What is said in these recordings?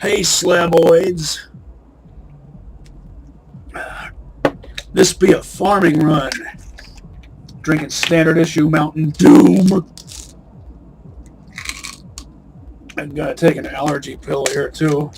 Hey, slaboids. This be a farming run. Drinking standard issue Mountain Doom. I'm gonna take an allergy pill here too.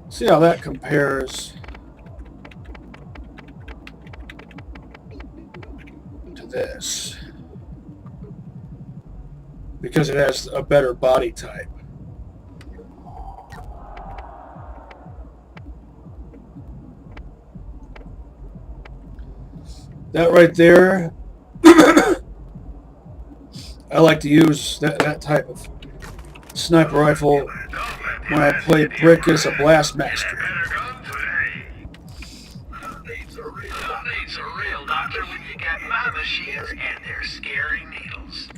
See how that compares to this. Because it has a better body type. That right there, I like to use that type of sniper rifle when I play Brick as a Blastmaster. Machines and their scary needles.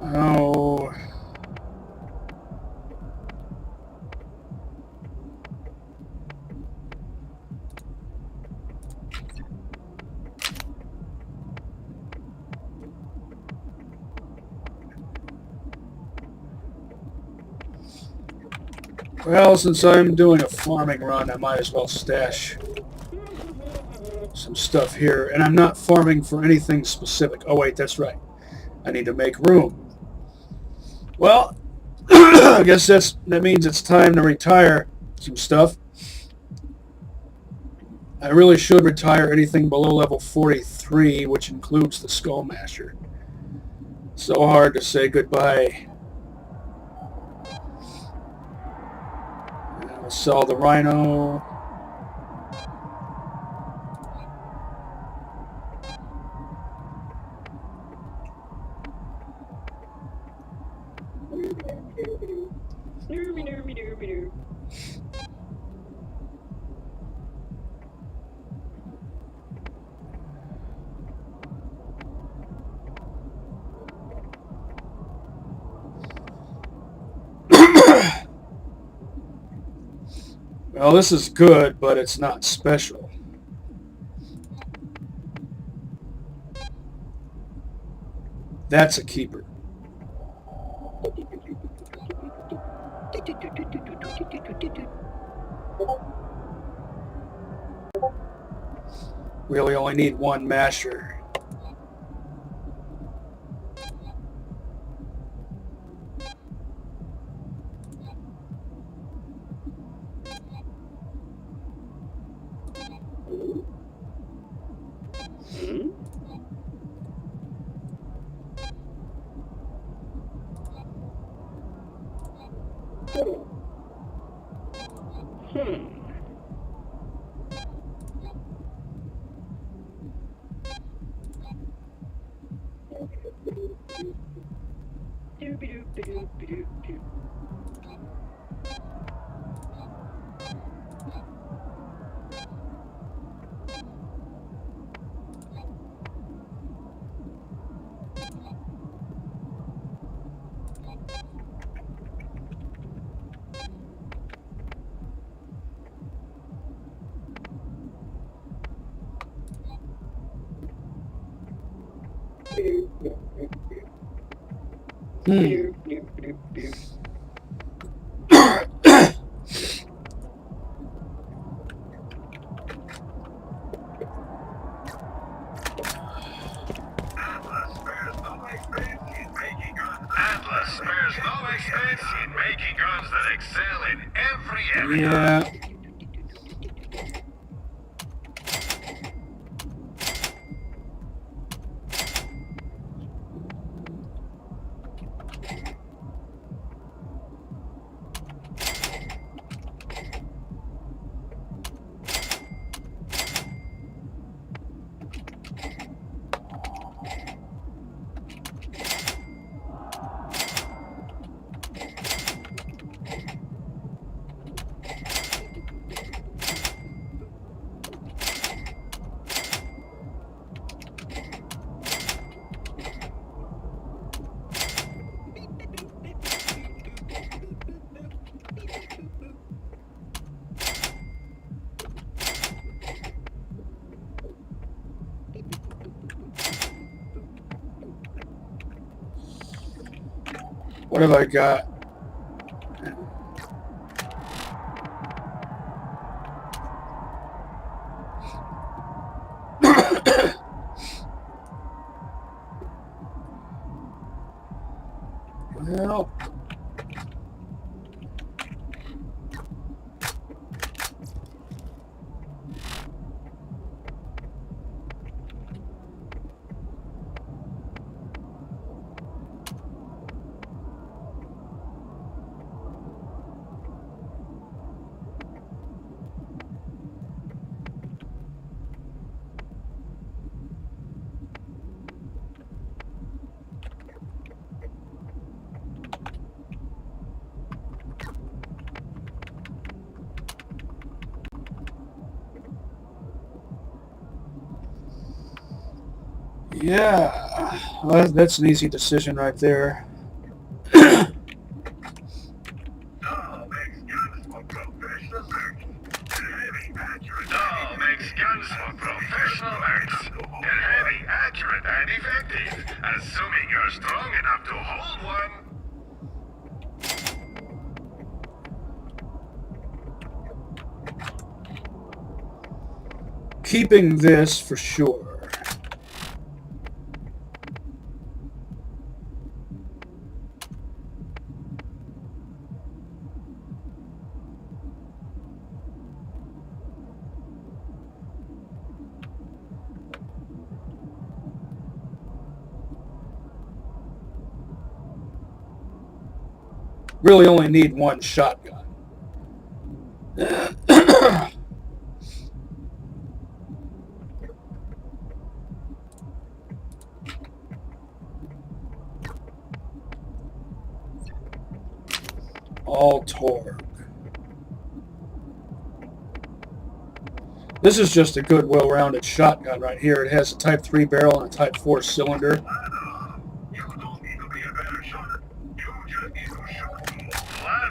Oh. Well, since I'm doing a farming run, I might as well stash some stuff here. And I'm not farming for anything specific. Oh, wait, that's right. I need to make room. Well, I guess that means it's time to retire some stuff. I really should retire anything below level 43, which includes the Skullmasher. So hard to say goodbye. I'll sell the Rhino. Well, this is good, but it's not special. That's a keeper. Really only need one masher. Yeah. What have I got? Well, yeah, well, that's an easy decision right there. Doll makes guns for professional nerds. Doll makes guns for professional nerds. They're heavy, accurate, and effective. Assuming you're strong enough to hold one. Keeping this for sure. Really only need one shotgun. All torque. This is just a good, well-rounded shotgun right here. It has a Type 3 barrel and a Type 4 cylinder.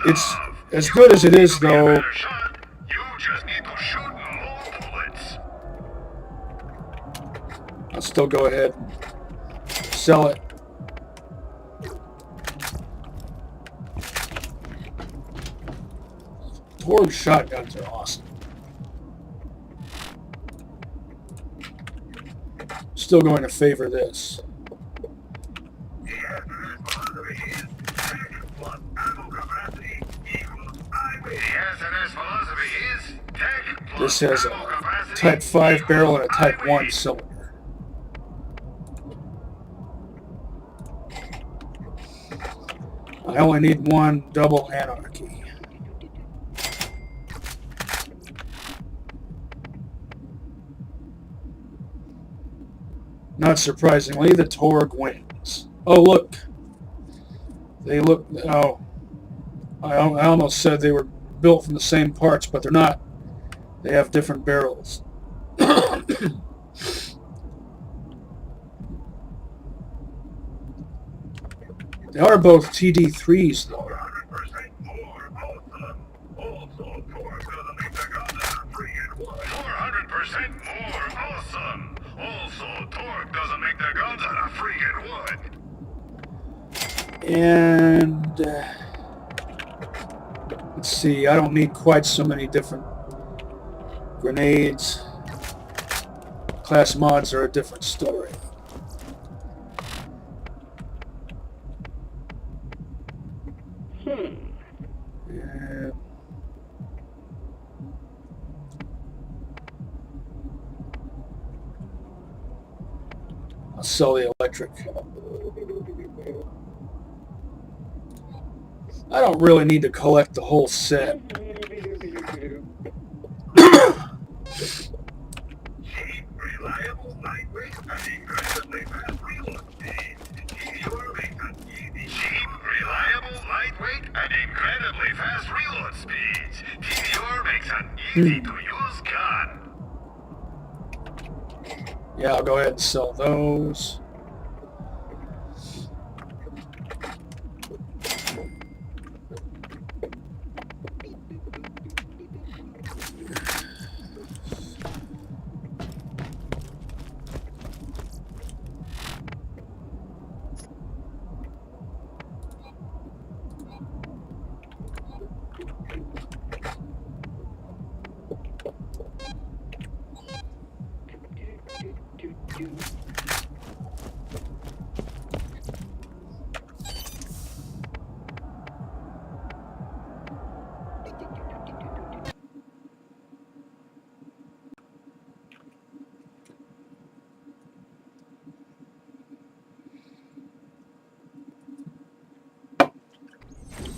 It's as good as it is, though. You just need to shoot more bullets. I'll still go ahead and sell it. Torgue shotguns are awesome. Still going to favor this. This has a Type 5 barrel and a Type 1 cylinder. I only need one double anarchy. Not surprisingly, the Torgue wins. Oh, look. They look... Oh. I almost said they were built from the same parts, but they're not. They have different barrels. They are both TD3s, though. 400% more awesome. Also, Torque doesn't make the guns that are free and wood. 400% more awesome. Also, Torque doesn't make the guns that are free and wood. And... let's see, I don't need quite so many different grenades. Class mods are a different story. And I'll sell the electric. I don't really need to collect the whole set. Cheap, reliable, lightweight, and incredibly fast reload speed. TVR makes an easy. Cheap, reliable, lightweight, and incredibly fast reload speeds. TVR makes an easy-to-use gun. Yeah, I'll go ahead and sell those.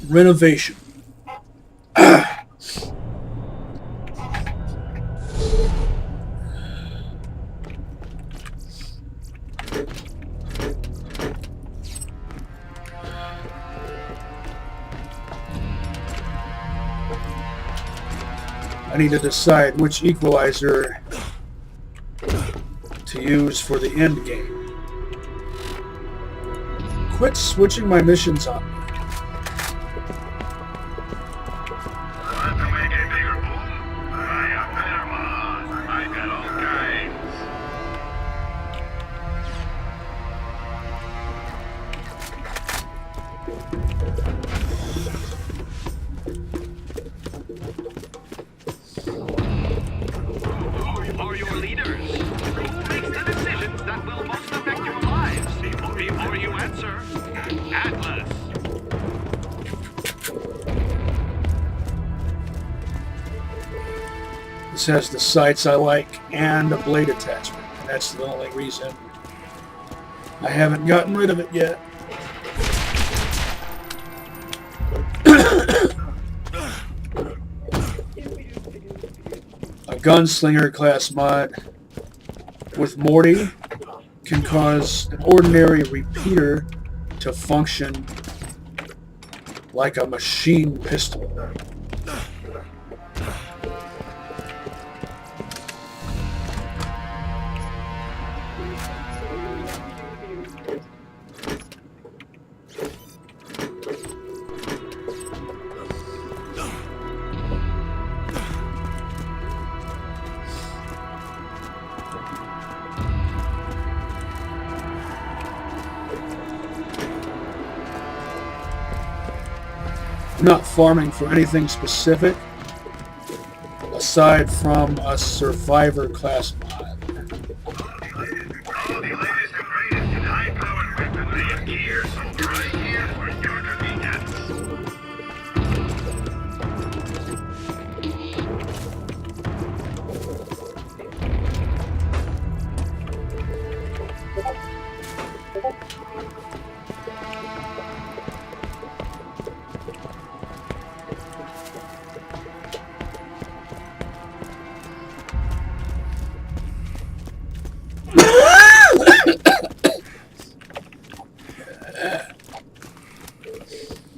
Renovation. I need to decide which equalizer to use for the end game. Quit switching my missions on me. Want to make a bigger boom? Buy a better mod. I got all kinds. Who are your leaders? Who makes the decisions that will most affect your lives? Before you answer, Atlas. This has the sights I like and a blade attachment. And that's the only reason I haven't gotten rid of it yet. A gunslinger class mod with Mordy can cause an ordinary repeater to function like a machine pistol. I'm not farming for anything specific aside from a survivor class mod. All the latest and greatest in high-powered weaponry and gear sold right here for your convenience.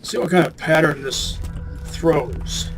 See what kind of pattern this throws.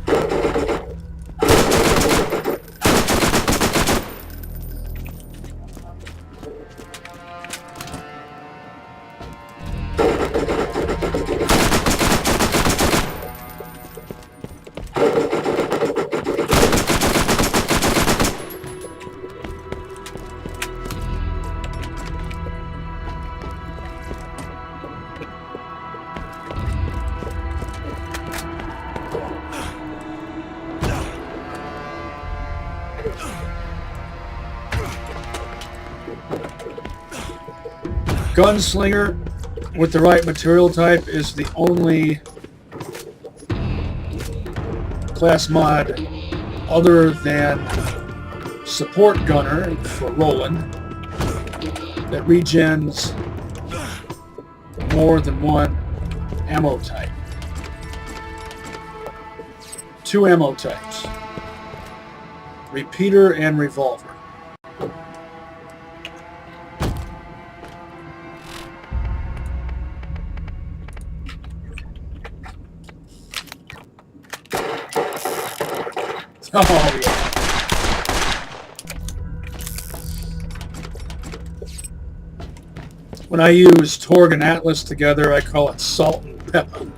Gunslinger with the right material type is the only class mod other than support gunner for Roland that regens more than one ammo type. 2 ammo types, repeater and revolver. Oh, yeah. When I use Torg and Atlas together, I call it salt and pepper.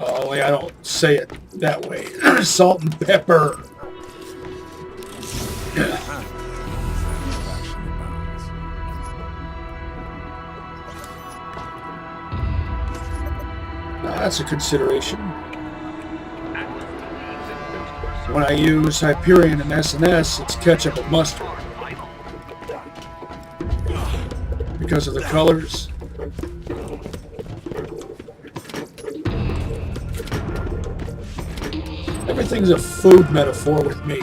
Only I don't say it that way. Salt and pepper. That's a consideration. When I use Hyperion and SNS, it's ketchup and mustard. Because of the colors. Everything's a food metaphor with me.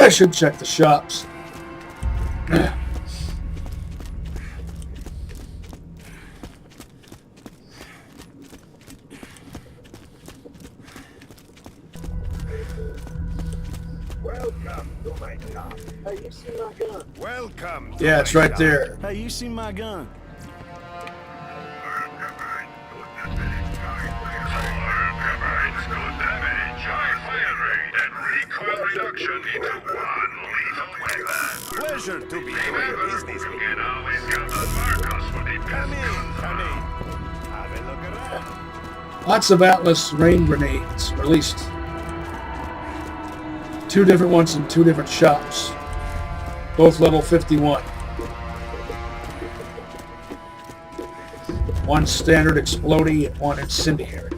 I should check the shops. Welcome to my shop. Hey, you see my gun? Welcome to Yeah, it's my right shop. there. Hey, you see my gun? Reduction into one lethal weapon. Pleasure to be Remember, you can always count on Marcos for the Come in, best come in. guns. Have a look around. Lots of Atlas rain grenades released. 2 different ones in 2 different shops. Both level 51. One standard exploding and one incendiary.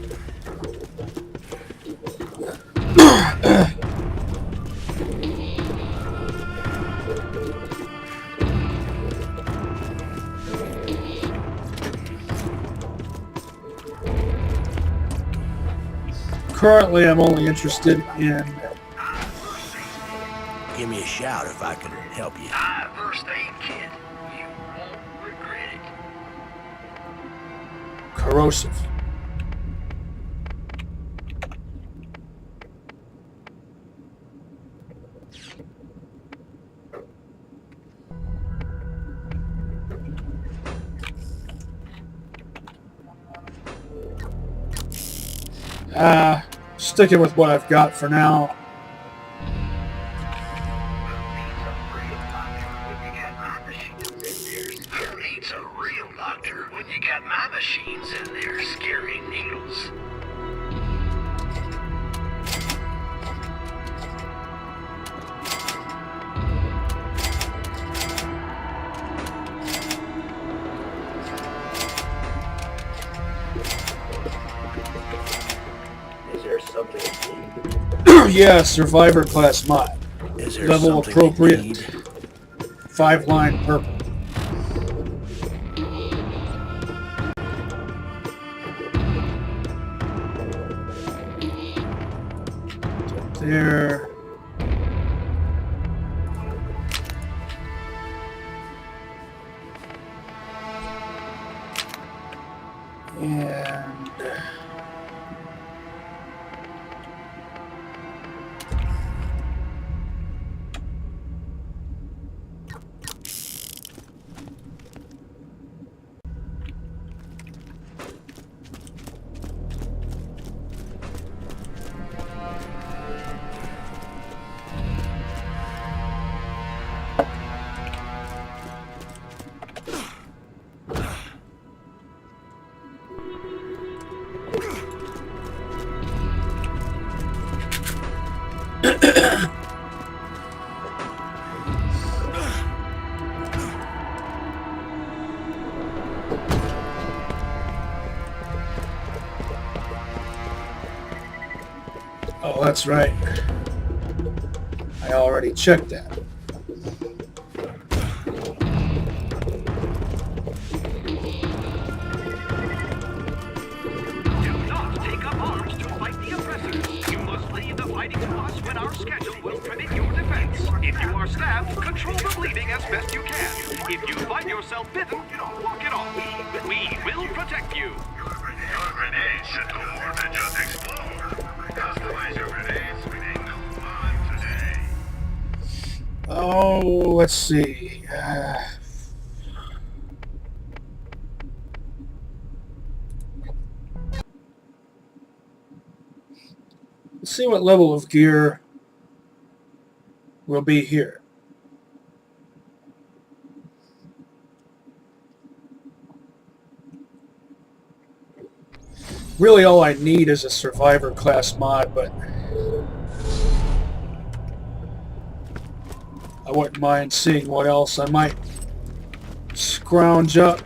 Currently, I'm only interested in Give me a shout if I can help you. First aid kit. You won't regret it. corrosive. Sticking with what I've got for now. Who needs a real doctor when you got my machines in there scaring needles? Is there something you need? Yeah, survivor class mod. Is there Level something you appropriate. need? 5-line purple. There. And oh, that's right. I already checked that. Do not take up arms to fight the oppressors. You must leave the fighting to us when our schedule will permit your defense. If you are stabbed, control the bleeding as best you can. If you find yourself bitten, walk it off. We will protect you. Your grenades should do more than just explode. Customize your grenades with a new mod today. Oh, let's see. Let's see what level of gear will be here. Really, all I need is a survivor class mod, but I wouldn't mind seeing what else I might scrounge up.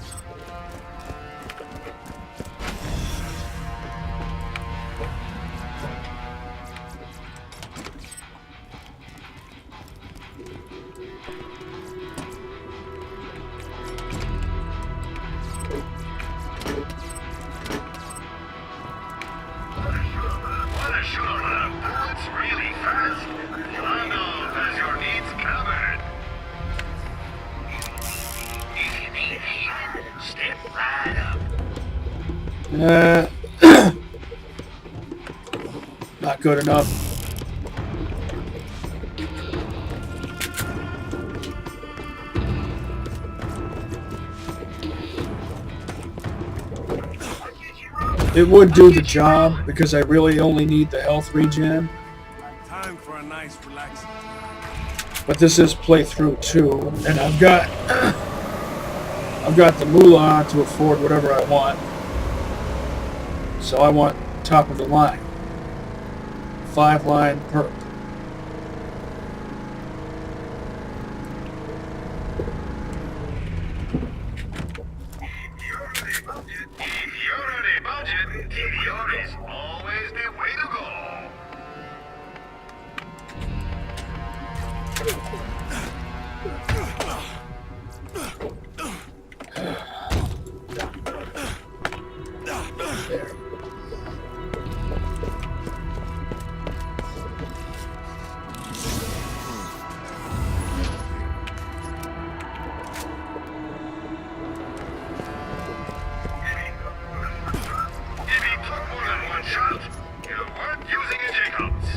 Wanna shoot a lot of bullets really fast? Lando does your Not good enough. It would do the job because I really only need the health regen. Time for a nice relaxing. But this is Playthru-2, and I've got the moolah to afford whatever I want. So I want top of the line. 5-line perk. If you're on a budget, TDR is always the way to go. There. If he took more than one shot, you weren't using a Jacobs.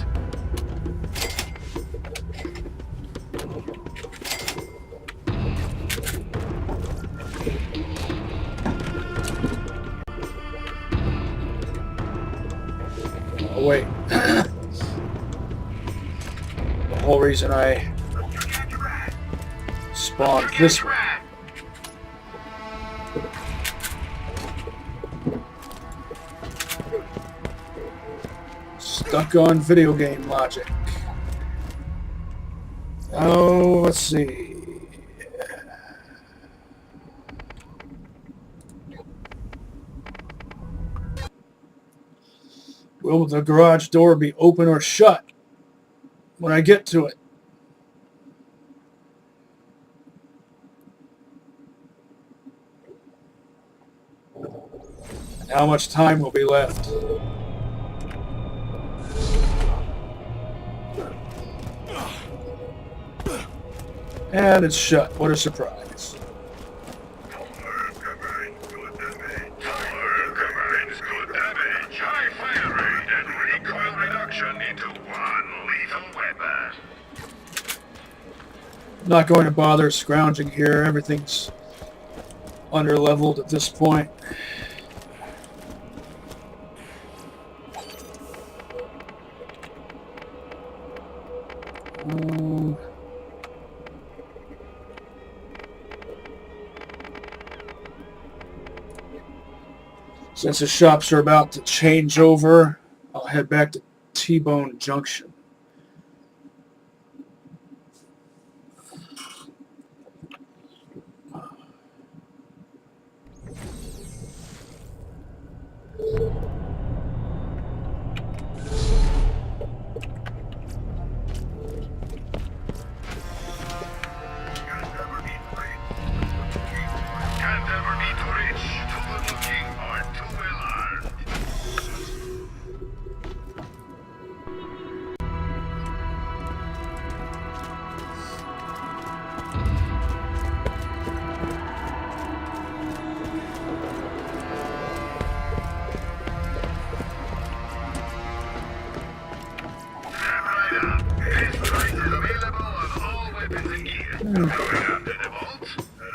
Oh, wait. The whole reason I spawned this way. Stuck on video game logic. Oh, let's see. Will the garage door be open or shut when I get to it? And how much time will be left? And it's shut. What a surprise. Tower combines good damage, high fire rate, and recoil reduction into one lethal weapon. I'm not going to bother scrounging here. Everything's under-leveled at this point. Since the shops are about to change over, I'll head back to T-Bone Junction. Can't ever be too rich, too good looking, or too well armed. Snap right up. This price is available on all weapons and gear. Going up to the vault.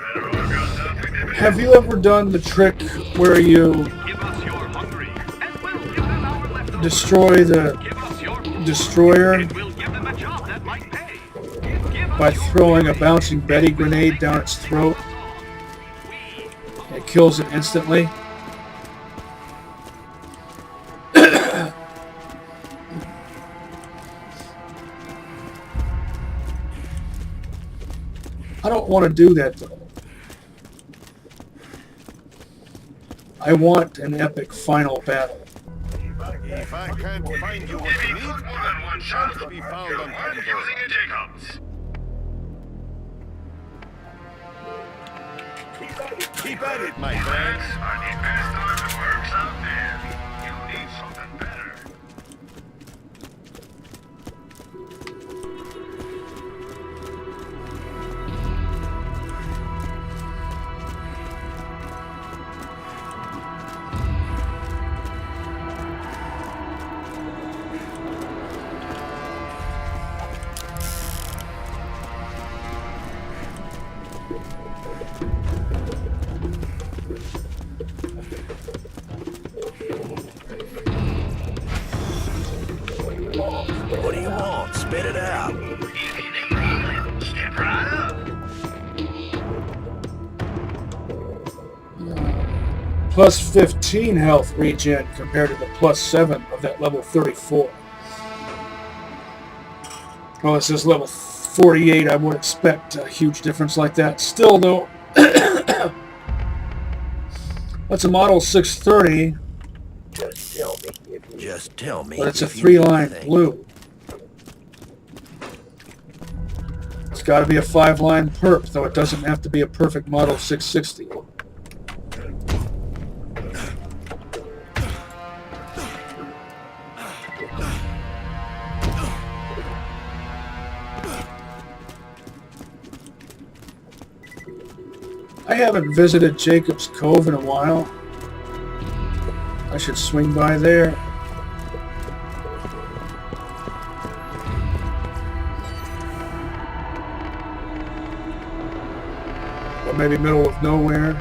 Better all guns out with the Have you ever done the trick where you Give us your hungry, and we'll give them our leftovers. destroy the Give us your destroyer and we'll give them a job that might pay. Give us by your throwing a bouncing Betty grenade down its throat? It kills it instantly. I don't want to do that though. I want an epic final battle. If I can't find you what If you he need, took more than one shot, to be found you on weren't top of using a Jacobs. keep at it, my Plans friends. are the best armed works out there. You need something better. What do you want? Spit it out. If you need healing, step right up. Plus 15 health regen compared to the plus 7 of that level 34. Well, this is level 48. I would expect a huge difference like that. Still, though, that's a model 630, Just tell me. but it's a if you need 3-line anything. blue. It's got to be a 5-line perp, though it doesn't have to be a perfect model 660. I haven't visited Jacob's Cove in a while. I should swing by there. Or maybe middle of nowhere.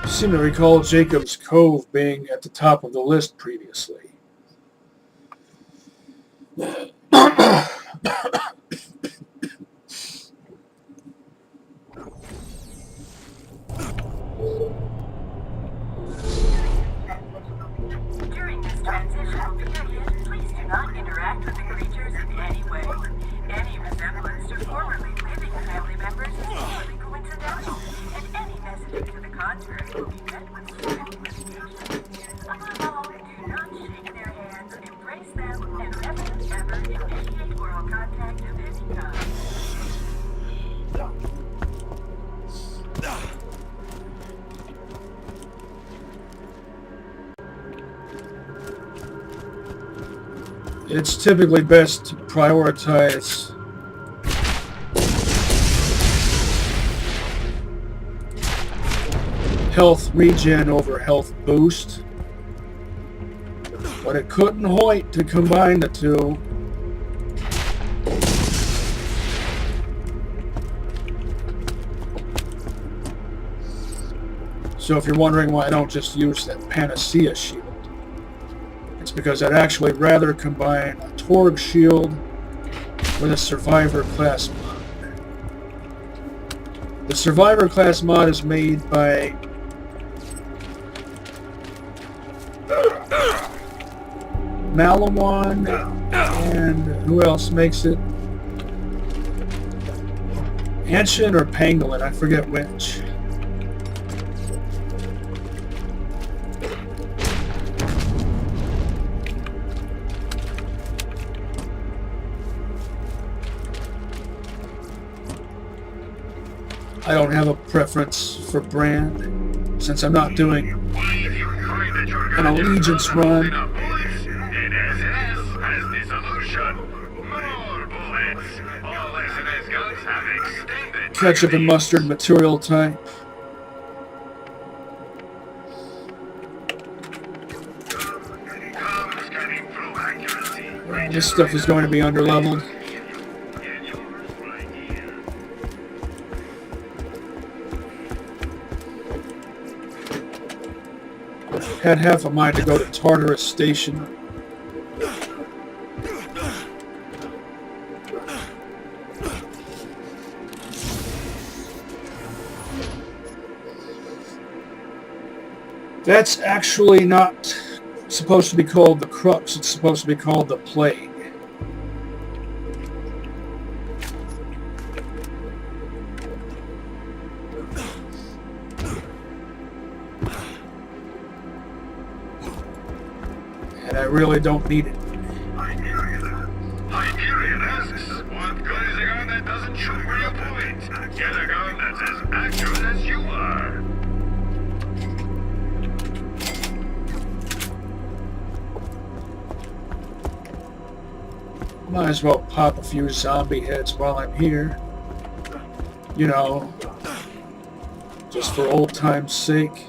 I seem to recall Jacob's Cove being at the top of the list previously. During this transitional period, please do not interact with the creatures in any way. Any resemblance to formerly living family members is purely coincidental, and any messaging to the contrary will be met with strict mitigation. Above all, do not shake their hands, embrace them, and never, ever initiate oral contact of any kind. It's typically best to prioritize health regen over health boost, but it couldn't hoit to combine the two. So if you're wondering why I don't just use that Panacea shield, it's because I'd actually rather combine a Torg shield with a Survivor class mod. The Survivor class mod is made by Malawan, and who else makes it? Anshin or Pangolin, I forget which. I don't have a preference for brand, since I'm not doing an allegiance run. Ketchup and mustard material type. This stuff is going to be underleveled. Had half a mind to go to Tartarus Station. That's actually not supposed to be called the Crux. It's supposed to be called the Plague. And I really don't need it. Hyperion asks, what good is a gun that doesn't shoot where you point? Get a gun that's as accurate as you are. Might as well pop a few zombie heads while I'm here. You know, just for old time's sake.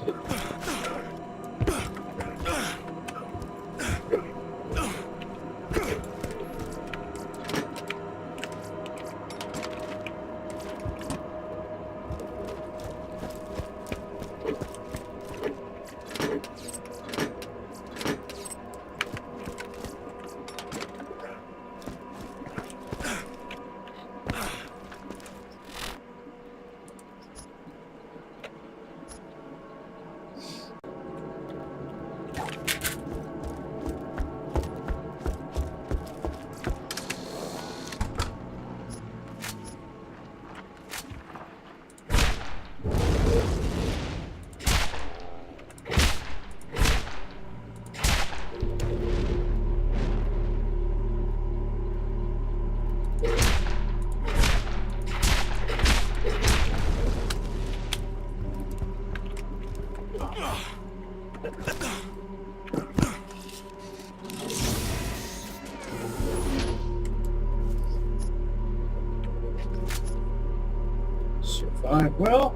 Fine. Well,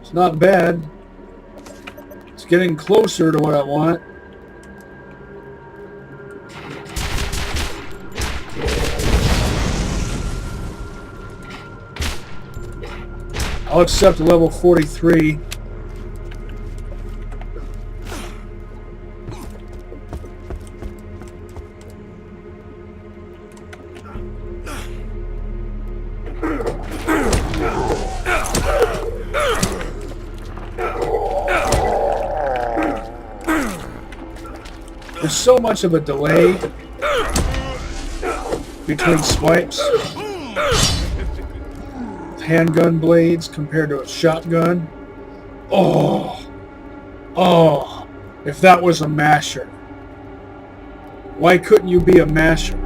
it's not bad. It's getting closer to what I want. I'll accept level 43. There's so much of a delay between swipes. Handgun blades compared to a shotgun. Oh, if that was a masher. Why couldn't you be a masher?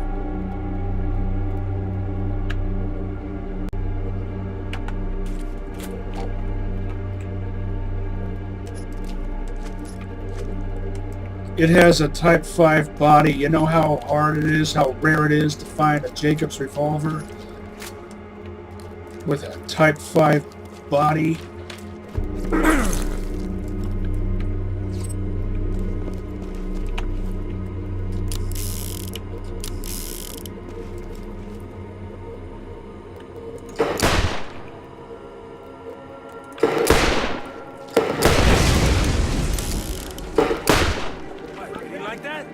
It has a Type 5 body. You know how hard it is, how rare it is to find a Jacobs revolver with a Type 5 body. You like that?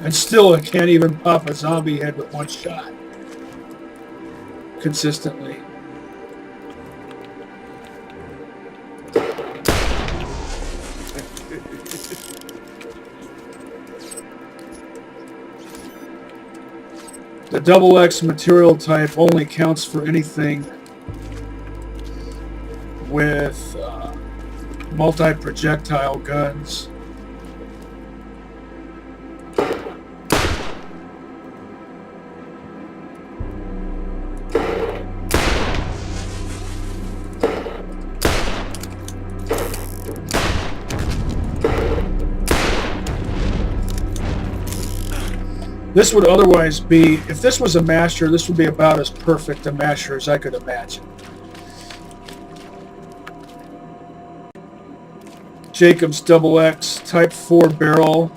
And still, I can't even pop a zombie head with one shot. Consistently. The double X material type only counts for anything with multi-projectile guns. This would otherwise be, if this was a masher, this would be about as perfect a masher as I could imagine. Jacobs double X, Type 4 barrel,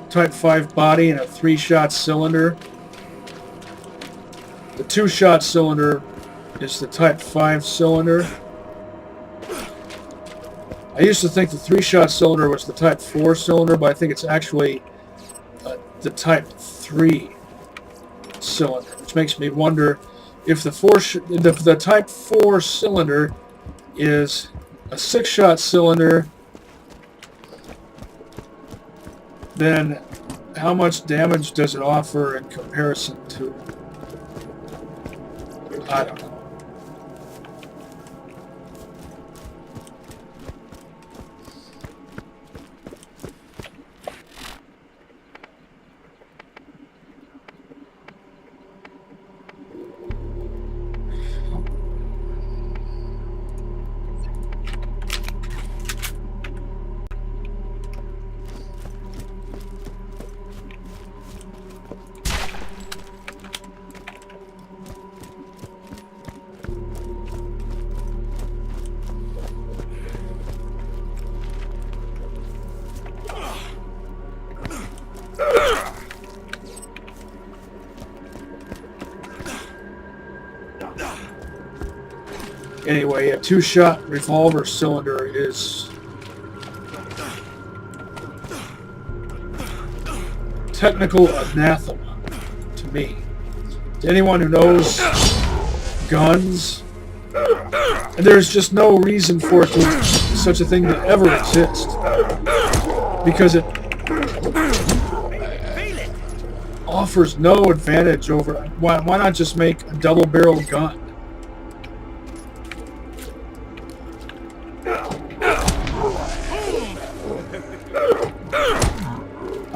Type 5 body, and a 3-shot cylinder. The 2-shot cylinder is the Type 5 cylinder. I used to think the 3-shot cylinder was the Type 4 cylinder, but I think it's actually the Type 3 cylinder, which makes me wonder if the Type 4 cylinder is a 6-shot cylinder, then how much damage does it offer in comparison to, I don't know. Anyway, a 2-shot revolver cylinder is technical anathema to me. To anyone who knows guns, and there's just no reason for it to, such a thing to ever exist, because it offers no advantage over. Why not just make a double-barreled gun?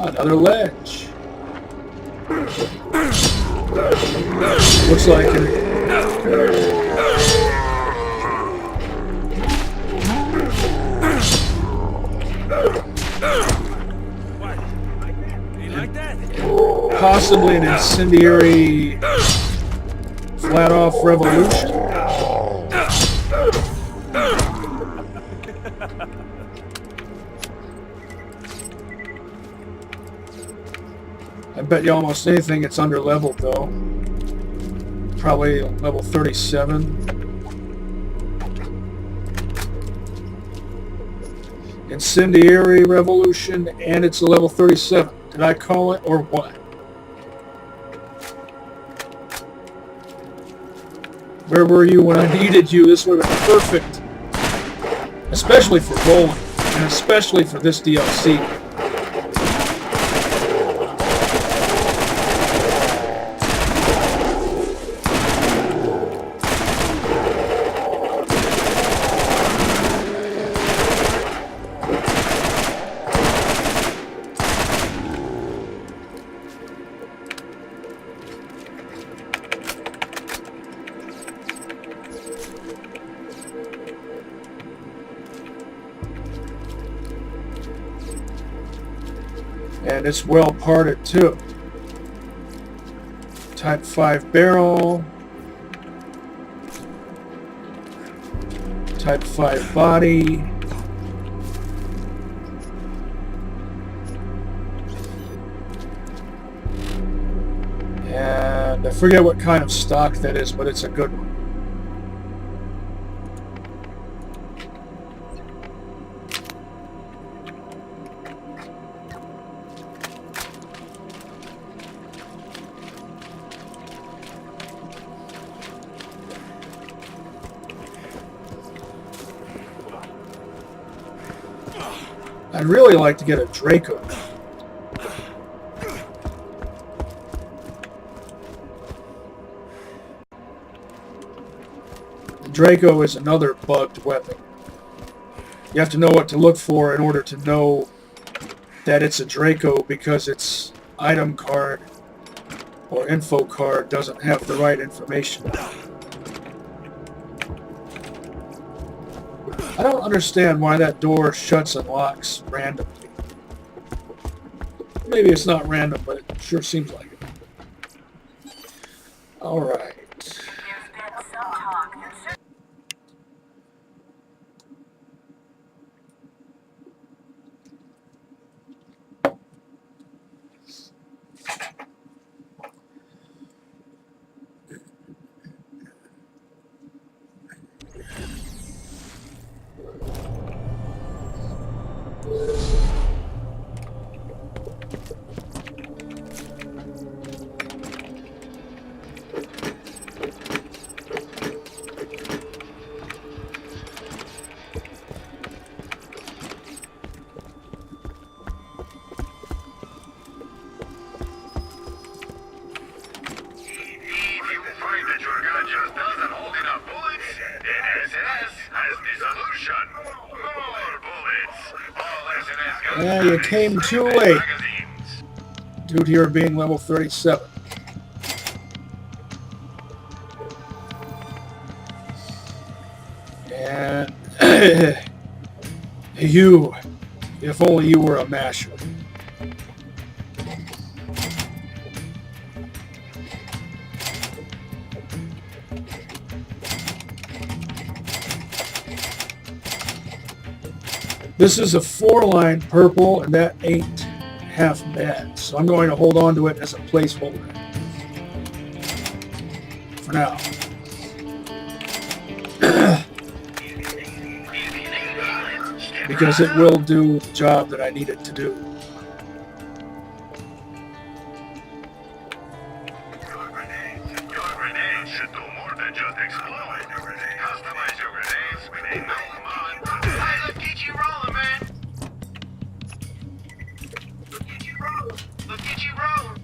Another ledge. Looks like it. possibly an incendiary flat-off revolution. I bet you almost anything it's under leveled though. Probably level 37. Incendiary revolution, and it's a level 37. Did I call it or what? Where were you when I needed you? This would have been perfect. Especially for bowling, and especially for this DLC. And it's well parted too. Type 5 barrel. Type 5 body. And I forget what kind of stock that is, but it's a good one. I'd really like to get a Draco. The Draco is another bugged weapon. You have to know what to look for in order to know that it's a Draco, because its item card or info card doesn't have the right information. I don't understand why that door shuts and locks randomly. Maybe it's not random, but it sure seems like it. Alright. There's been some talk that Yeah, you came too late due to your being level 37. And you, if only you were a masher. This is a 4-line purple, and that ain't half bad. So I'm going to hold on to it as a placeholder for now. Because it will do the job that I need it to do. Your grenades should do more than just explode. Customize your grenades with a no mod. Hey, let's get you rolling, man. Let's get you rolling. Let's get you rolling.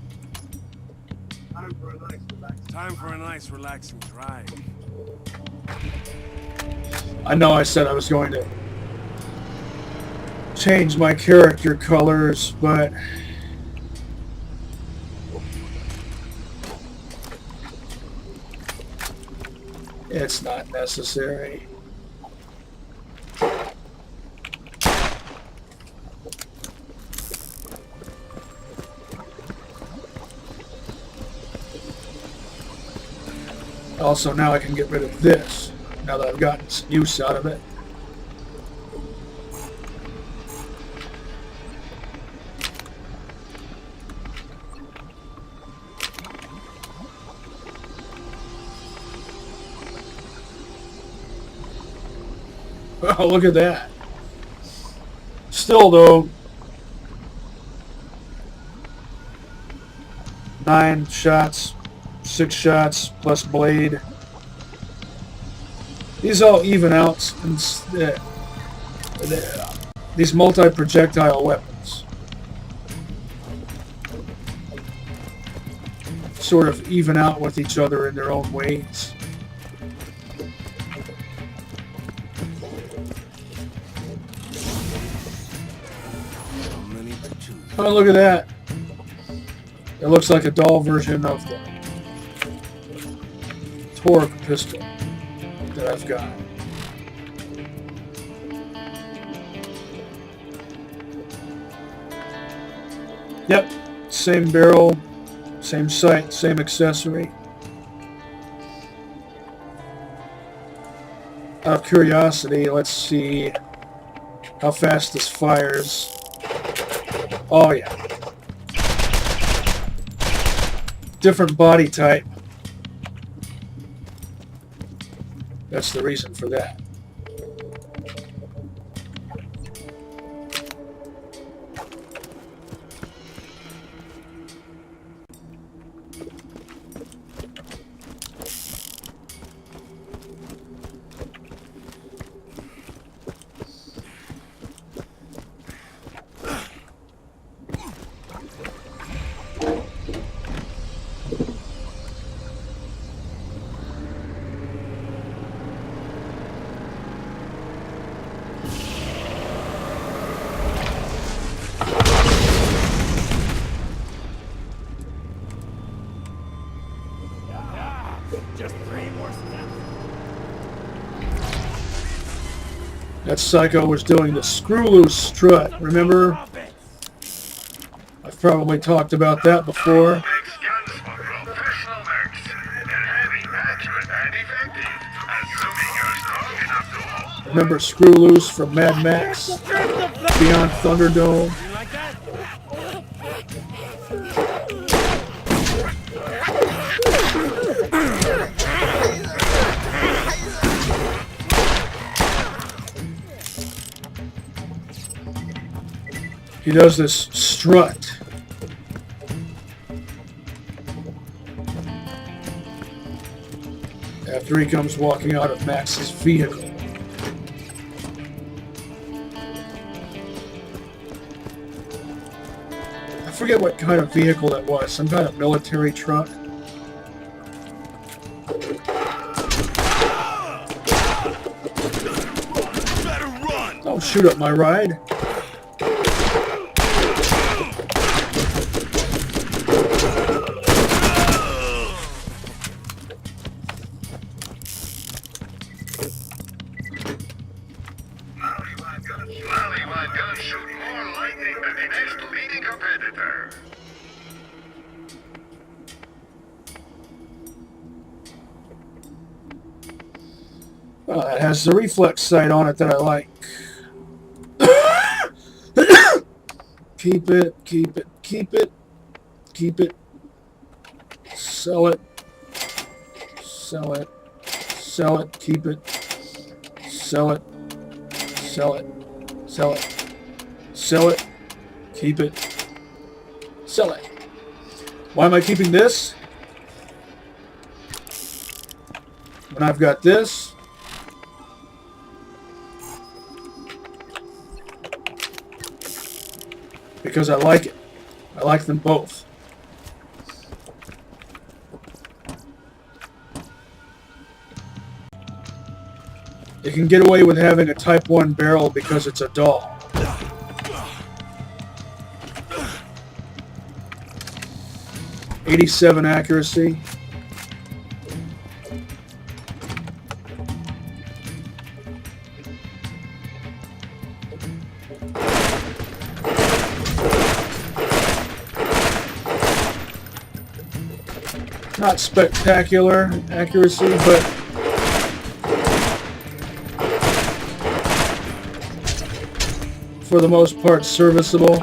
Time for a nice relaxing drive. I know I said I was going to change my character colors, but it's not necessary. Also, now I can get rid of this, now that I've gotten some use out of it. Oh, look at that. Still, though, 9 shots, 6 shots, plus blade. These all even out. These multi-projectile weapons sort of even out with each other in their own ways. Oh, look at that. It looks like a doll version of the torque pistol that I've got. Yep, same barrel, same sight, same accessory. Out of curiosity, let's see how fast this fires. Oh yeah. Different body type. That's the reason for that. That psycho was doing the screw loose strut, remember? I've probably talked about that before. Remember Screw Loose from Mad Max? Beyond Thunderdome? He does this strut. After he comes walking out of Max's vehicle. I forget what kind of vehicle that was. Some kind of military truck. Don't shoot up my ride. Well, it has the reflex sight on it that I like. Keep it, keep it, keep it, keep it. Sell it. Sell it. Sell it, keep it. Sell it. Sell it. Sell it. Sell it. Keep it. Sell it. Why am I keeping this? When I've got this. Because I like it. I like them both. You can get away with having a Type 1 barrel because it's a doll. .87 accuracy. Not spectacular accuracy, but for the most part serviceable.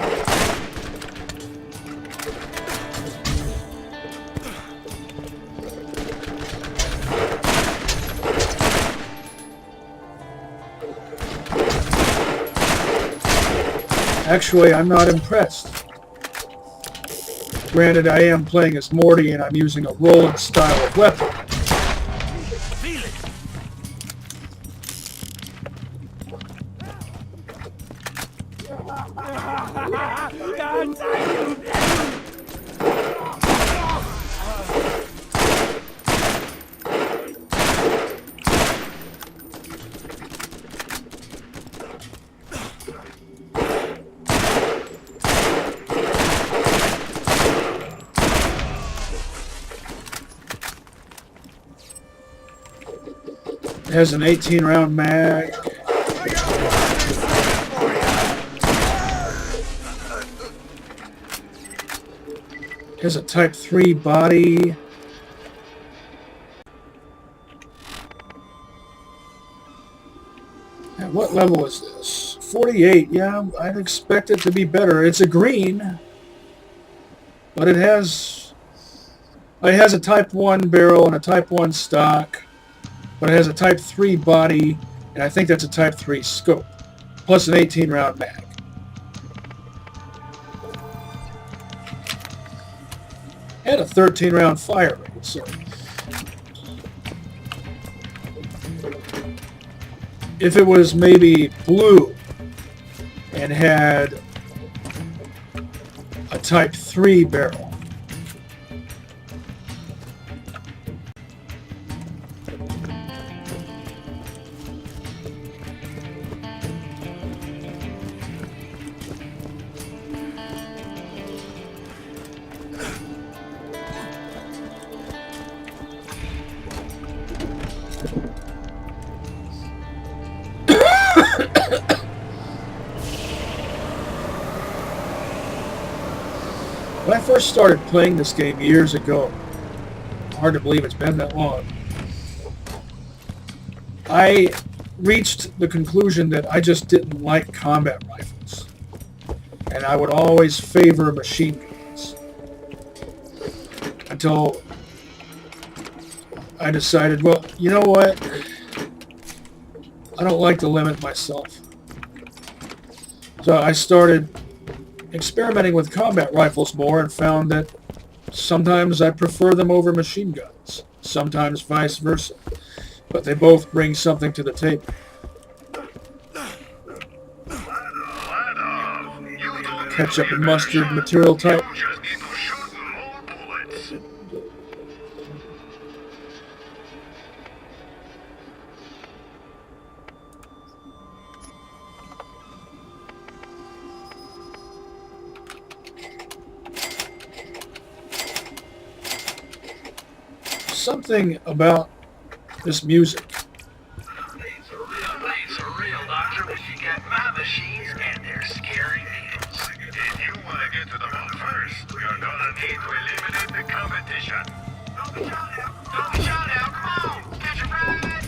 Actually, I'm not impressed. Granted, I am playing as Morty and I'm using a rolling style of weapon. Feel it. It has an 18-round mag. It has a Type 3 body. And what level is this? 48. Yeah, I'd expect it to be better. It's a green, but it has a Type 1 barrel and a Type 1 stock. But it has a Type 3 body, and I think that's a Type 3 scope, plus an 18-round mag. And a 13-round fire rate, so if it was maybe blue and had a Type 3 barrel, when I first started playing this game years ago, hard to believe it's been that long, I reached the conclusion that I just didn't like combat rifles. And I would always favor machine guns. Until I decided, well, you know what? I don't like to limit myself. So I started experimenting with combat rifles more and found that sometimes I prefer them over machine guns, sometimes vice versa, but they both bring something to the table. Ketchup and mustard material type. You just need to shoot more bullets. Something about this music. Things are real, Doctor, when you get my machines and they're scary needles. If you want to get to the ball first, you're gonna need to eliminate the competition. Don't be shot out! Don't be shot out! Come on! Catch a ride!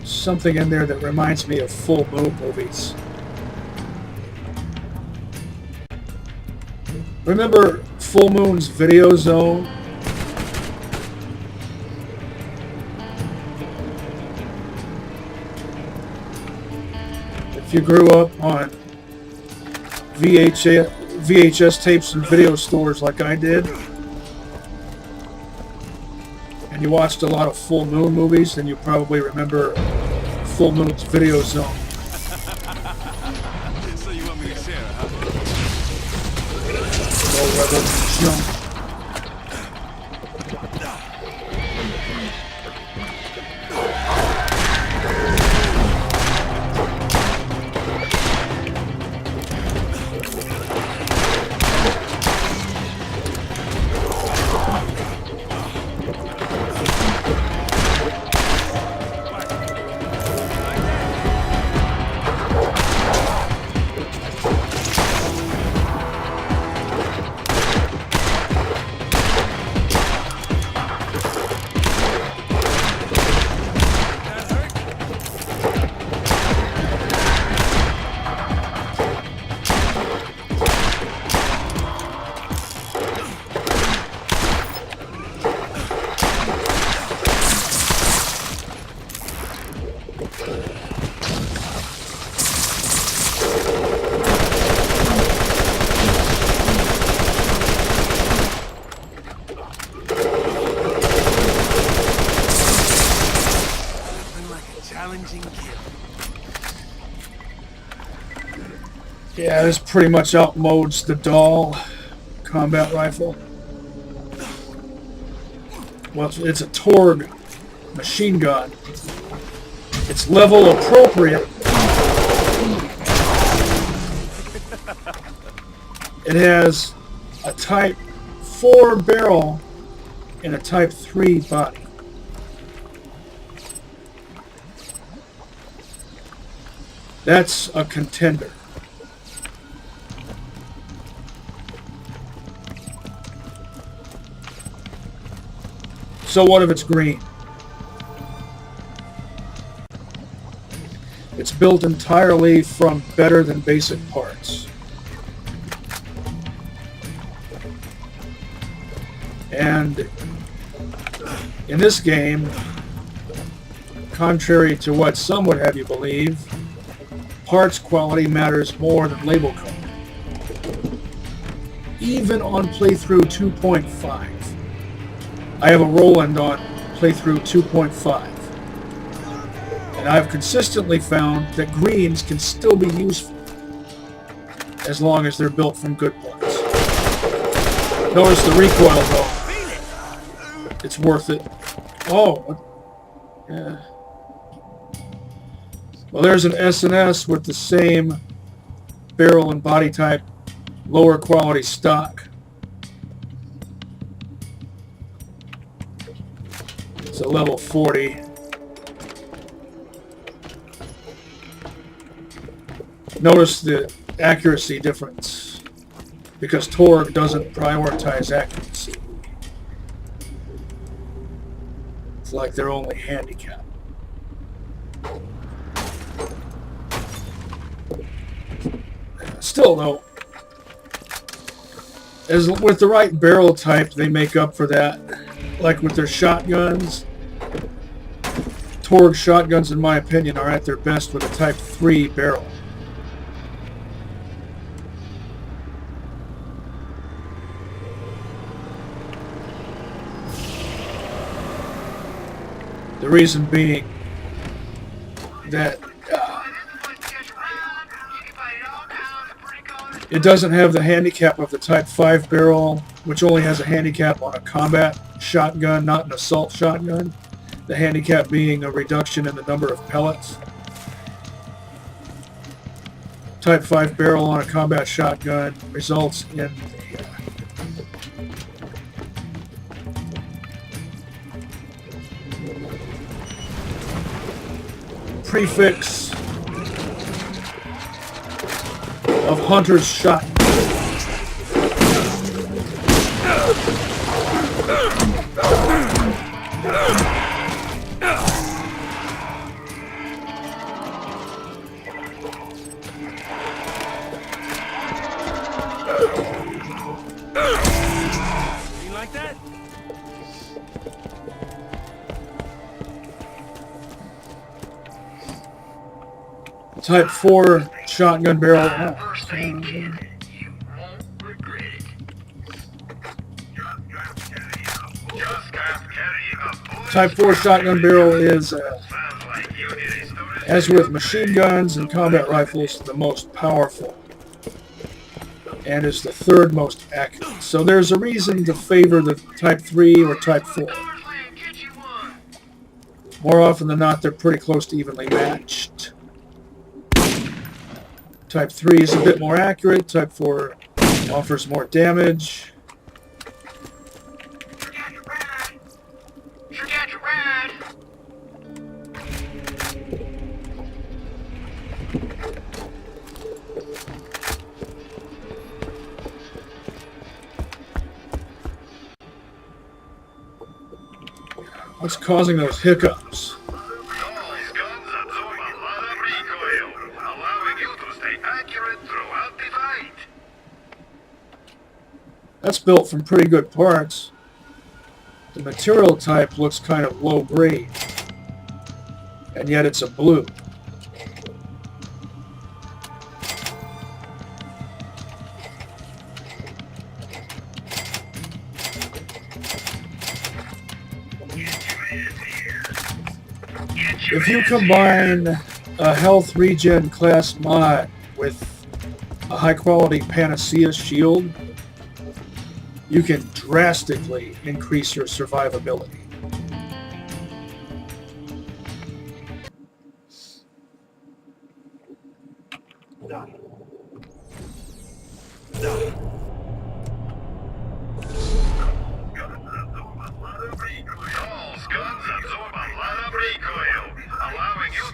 Something in there that reminds me of Full Moon movies. Remember Full Moon's Video Zone? If you grew up on VHS tapes and video stores like I did, and you watched a lot of Full Moon movies, then you probably remember Full Moon's Video Zone. So you want me to share, huh? Jump. Yeah, this pretty much outmodes the Dahl combat rifle. Well, it's a Torg machine gun. It's level appropriate. It has a Type 4 barrel and a Type 3 body. That's a contender. So what if it's green? It's built entirely from better than basic parts. And in this game, contrary to what some would have you believe, parts quality matters more than label color. Even on Playthru 2.5. I have a Roland on Playthru 2.5. And I've consistently found that greens can still be useful as long as they're built from good parts. Notice the recoil though. It's worth it. Oh, yeah. Well, there's an S&S with the same barrel and body type, lower quality stock. It's a level 40. Notice the accuracy difference because Torg doesn't prioritize accuracy. It's like their only handicap. Still though, as with the right barrel type, they make up for that. Like with their shotguns, Torg shotguns, in my opinion, are at their best with a Type 3 barrel. The reason being that it doesn't have the handicap of the Type 5 barrel, which only has a handicap on a combat shotgun, not an assault shotgun. The handicap being a reduction in the number of pellets. Type 5 barrel on a combat shotgun results in the prefix of hunter's shot. You like that? Type 4 shotgun barrel. First aid kit. You won't regret it. Just got carrying a bullet. Type 4 shotgun barrel is, Sounds like you did a story. as with machine guns and combat rifles, the most powerful and is the third most accurate. So there's a reason to favor the Type 3 or Type 4. Get you one. More often than not, they're pretty close to evenly matched. Type 3 is a bit more accurate. Type 4 offers more damage. Forget your ride. Forget your ride. What's causing those hiccups? These guns absorb a lot of recoil, allowing you to stay accurate throughout the fight. That's built from pretty good parts. The material type looks kind of low grade, and yet it's a blue. If you combine a health regen class mod with a high-quality Panacea shield, you can drastically increase your survivability.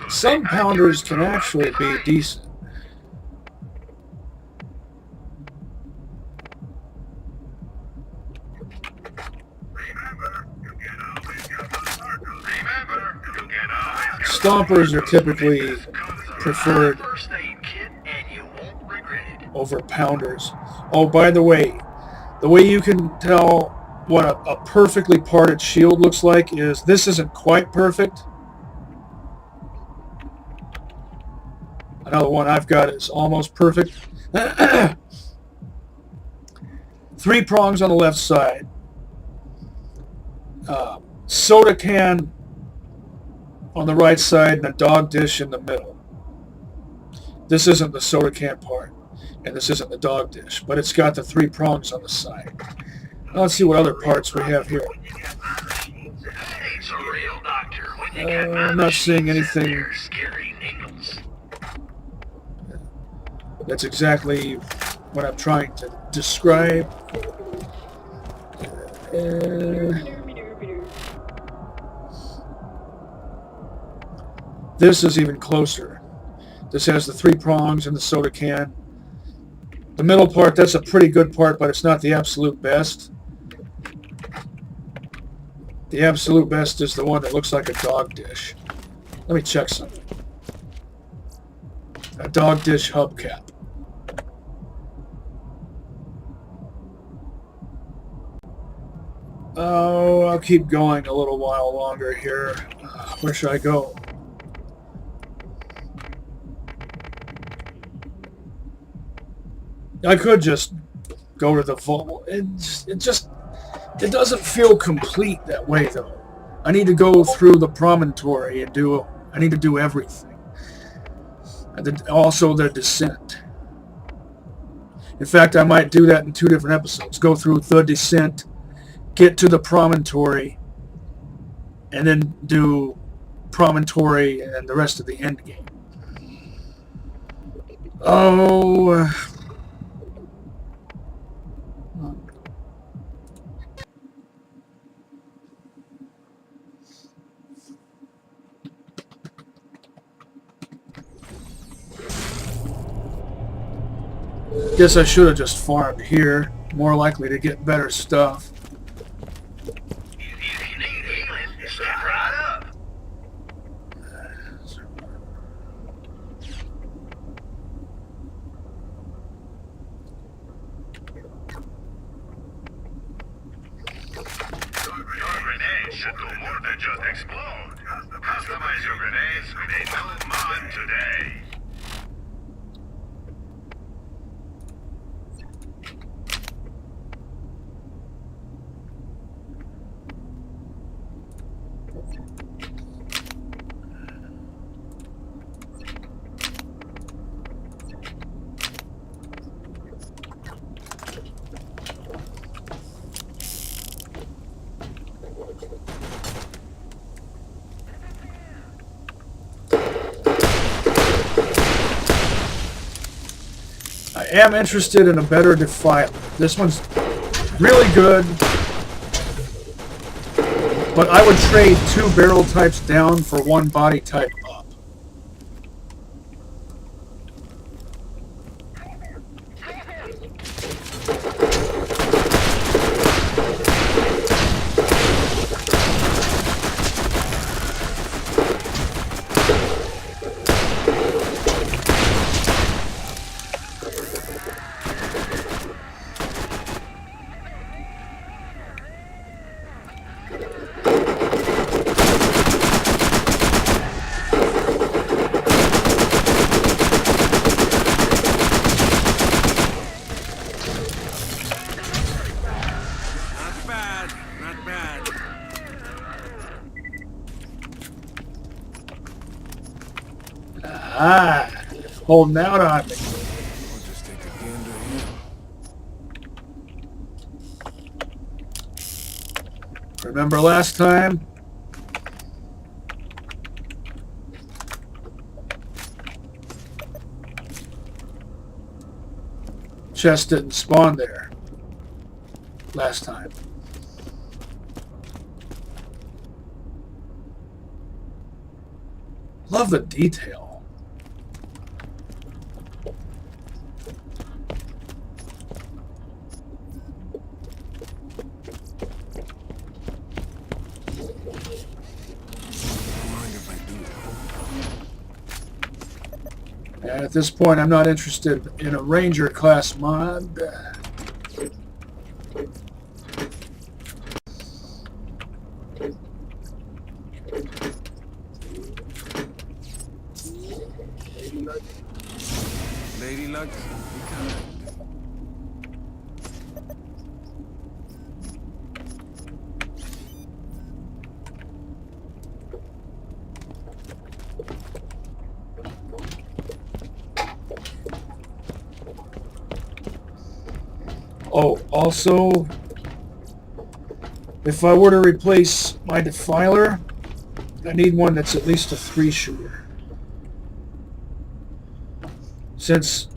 Some pounders can actually be decent. Stompers are typically preferred over pounders. Oh, by the way you can tell what a perfectly parted shield looks like is this isn't quite perfect. Another one I've got is almost perfect. 3 prongs on the left side. Soda can on the right side and a dog dish in the middle. This isn't the soda can part, and this isn't the dog dish, but it's got the 3 prongs on the side. Now let's see what other parts we have here. I'm not seeing anything. That's exactly what I'm trying to describe. This is even closer. This has the 3 prongs and the soda can. The middle part, that's a pretty good part, but it's not the absolute best. The absolute best is the one that looks like a dog dish. Let me check something. A dog dish hubcap. Oh, I'll keep going a little while longer here. Where should I go? I could just go to the vault. It doesn't feel complete that way, though. I need to go through the promontory and I need to do everything. And also the descent. In fact, I might do that in 2 different episodes. Go through the descent, get to the promontory, and then do promontory and the rest of the endgame. Oh... Guess I should have just farmed here. More likely to get better stuff. If you need healing, step right up. Your grenades should do more than just explode. Customize your grenades with a new mod today. I am interested in a better defiler. This one's really good, but I would trade 2 barrel types down for 1 body type up. Holding out on me. We'll just take it Remember last time? Chest didn't spawn there last time. Love the detail. And at this point, I'm not interested in a Ranger class mod. Lady Luck, be kind. Oh, also, if I were to replace my Defiler, I need one that's at least a 3-shooter. Since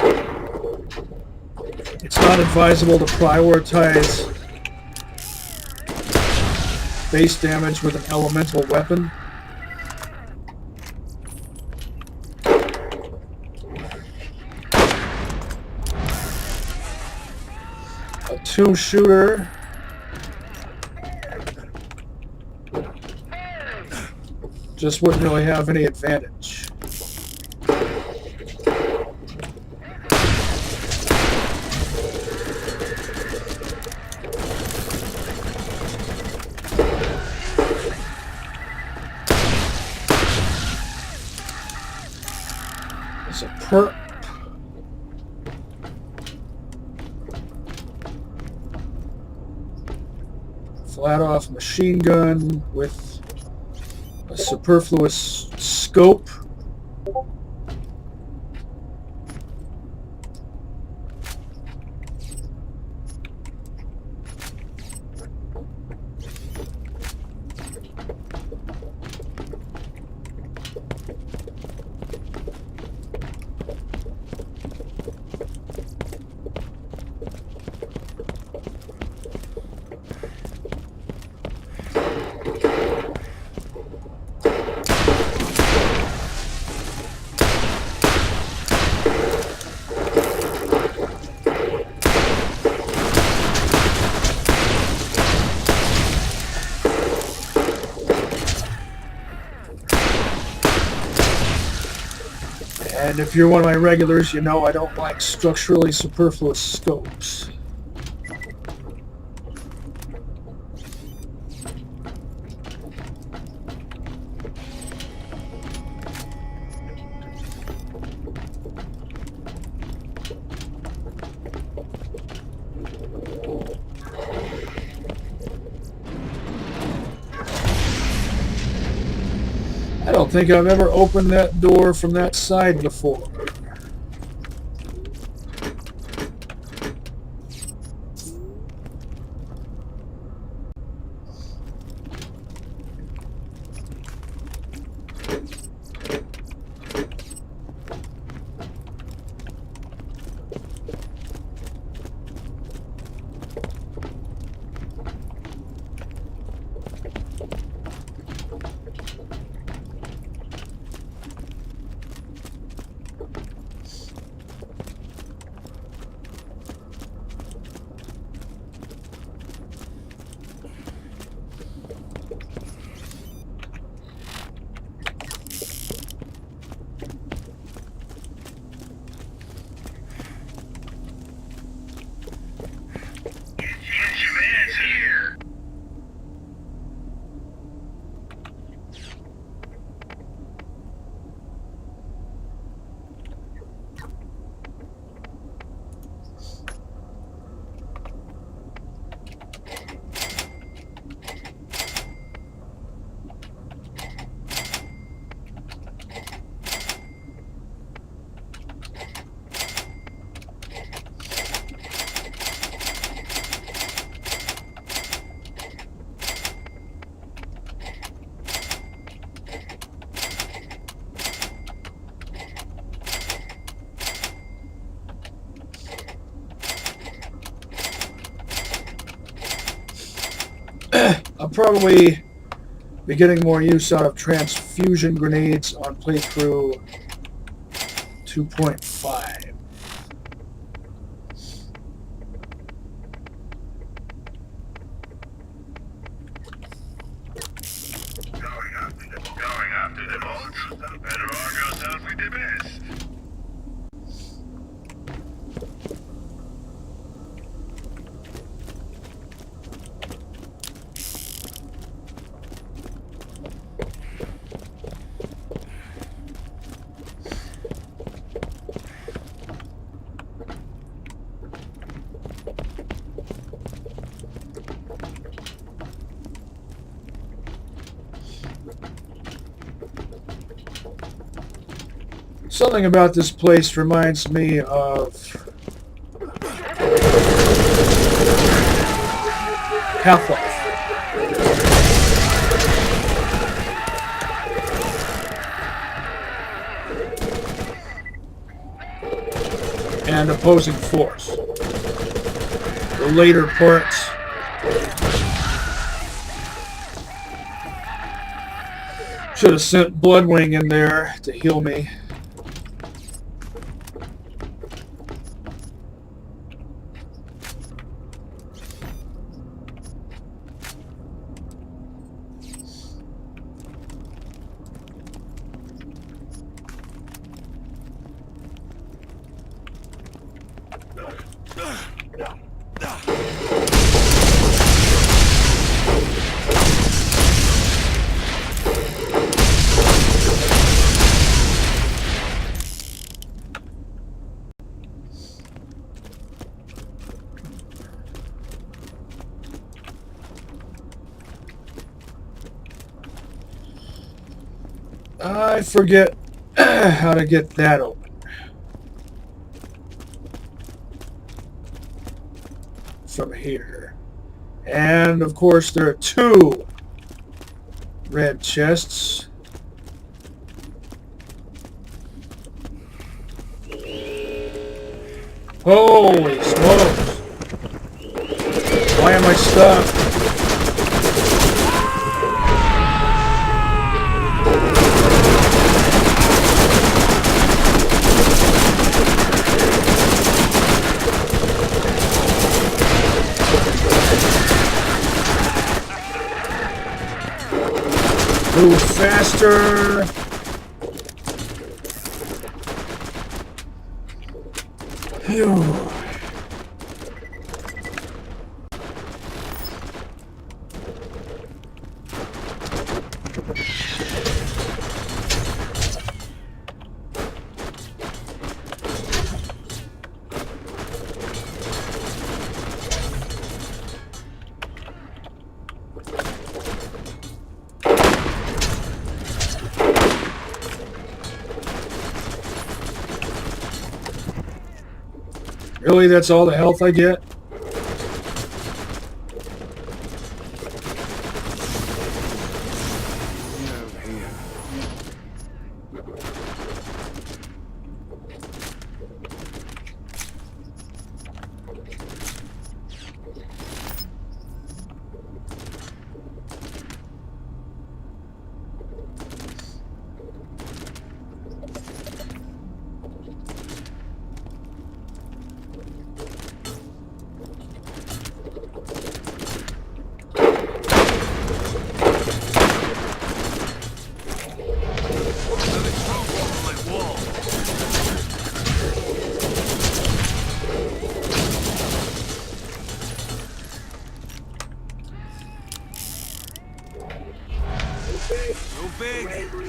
it's not advisable to prioritize base damage with an elemental weapon. A 2-shooter just wouldn't really have any advantage. It's a perp. Flat-off machine gun with a superfluous scope. And if you're one of my regulars, you know I don't like structurally superfluous scopes. I don't think I've ever opened that door from that side before. probably be getting more use out of transfusion grenades on playthrough 2.5. Going after the bolt? Better arm yourself with the best. Something about this place reminds me of Half-Life. And Opposing Force. The later parts. Should have sent Bloodwing in there to heal me. I forget how to get that open. From here. And of course there are 2 red chests. Holy smokes. Why am I stuck? Move faster. Phew. Really, that's all the health I get?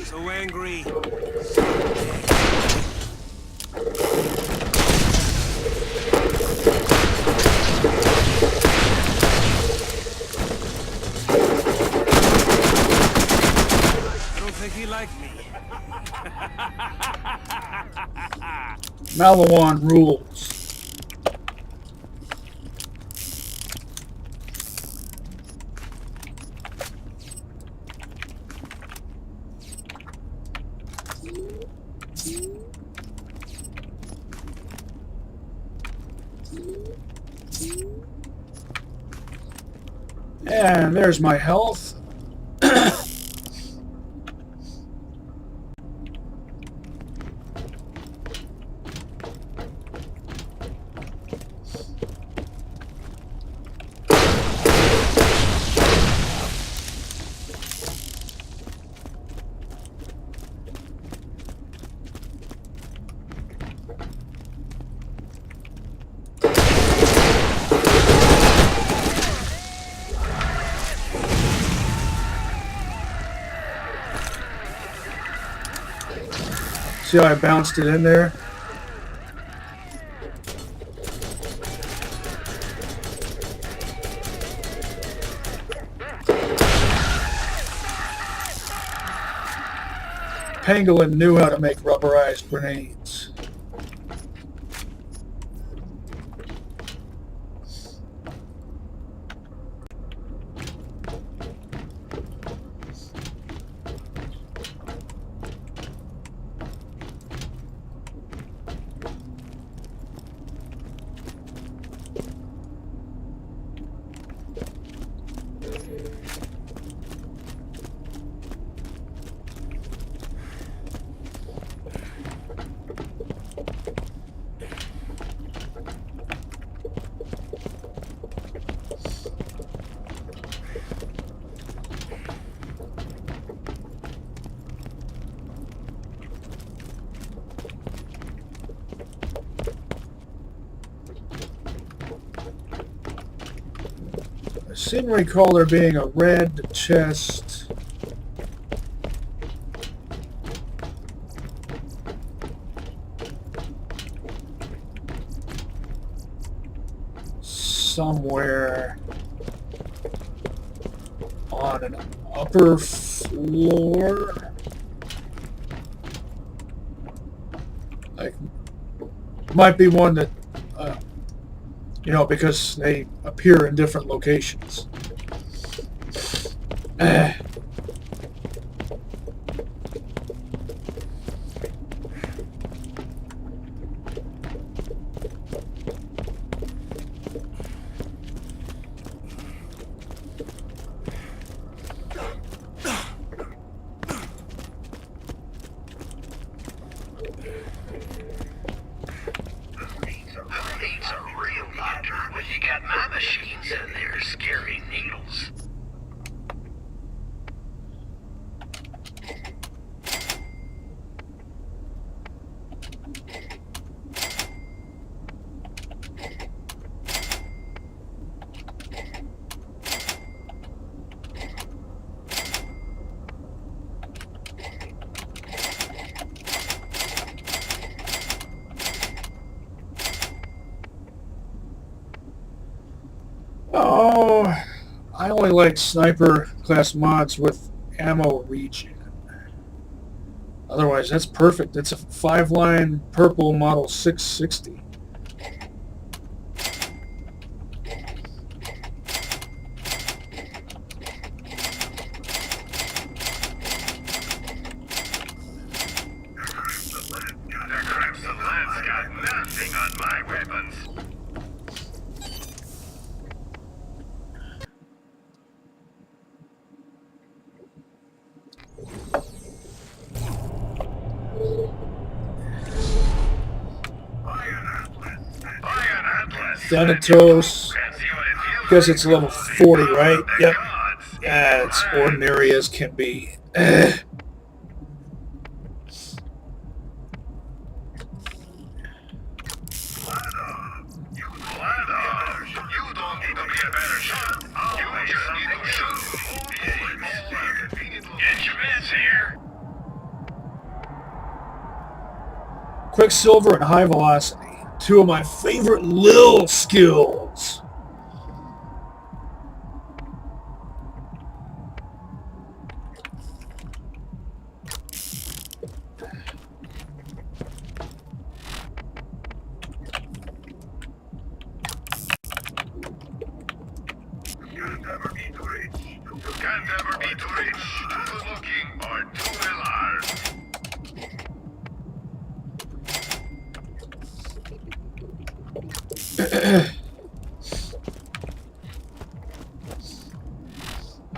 So angry. I don't think he liked me. Malawan rules. And there's my health. See how I bounced it in there? Pangolin knew how to make rubberized grenades. I seem to recall there being a red chest. Somewhere on an upper floor. Like, might be one that, you know, because they appear in different locations. Oh, I only like sniper class mods with ammo regen. Otherwise, that's perfect. It's a 5-line purple model 660. Thanatos. Guess it's level 40, right? Yep. It's ordinary as can be. Quicksilver and high velocity. Two of my favorite Lil skills.